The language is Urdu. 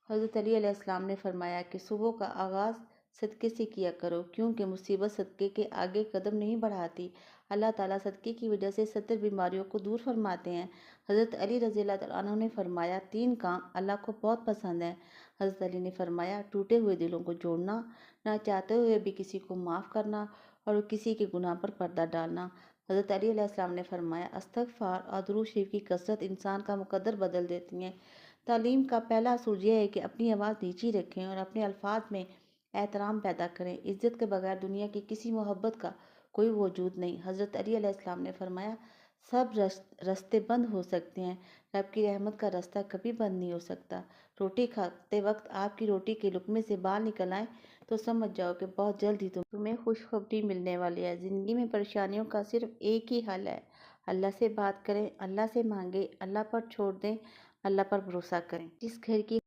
حضرت علی علیہ السلام نے فرمایا کہ صبح کا آغاز صدقے سے کیا کرو، کیونکہ مصیبت صدقے کے آگے قدم نہیں بڑھاتی۔ اللہ تعالیٰ صدقے کی وجہ سے 70 بیماریوں کو دور فرماتے ہیں۔ حضرت علی رضی اللہ تعالیٰ عنہ نے فرمایا 3 کام اللہ کو بہت پسند ہیں۔ حضرت علی نے فرمایا ٹوٹے ہوئے دلوں کو جوڑنا، نہ چاہتے ہوئے بھی کسی کو معاف کرنا، اور کسی کے گناہ پر پردہ ڈالنا۔ حضرت علی علیہ السلام نے فرمایا استغفار اور درود شریف کی کثرت انسان کا مقدر بدل دیتی ہیں۔ تعلیم کا پہلا اصول یہ ہے کہ اپنی آواز نیچی رکھیں اور اپنے الفاظ میں احترام پیدا کریں۔ عزت کے بغیر دنیا کی کسی محبت کا کوئی وجود نہیں۔ حضرت علی علیہ السلام نے فرمایا سب راستے بند ہو سکتے ہیں، رب کی رحمت کا راستہ کبھی بند نہیں ہو سکتا۔ روٹی کھاتے وقت آپ کی روٹی کے لقمے سے بال نکل آئیں تو سمجھ جاؤ کہ بہت جلد ہی تمہیں خوشخبری ملنے والی ہے۔ زندگی میں پریشانیوں کا صرف ایک ہی حل ہے، اللہ سے بات کریں، اللہ سے مانگیں، اللہ پر چھوڑ دیں، اللہ پر بھروسہ کریں۔ جس گھر کی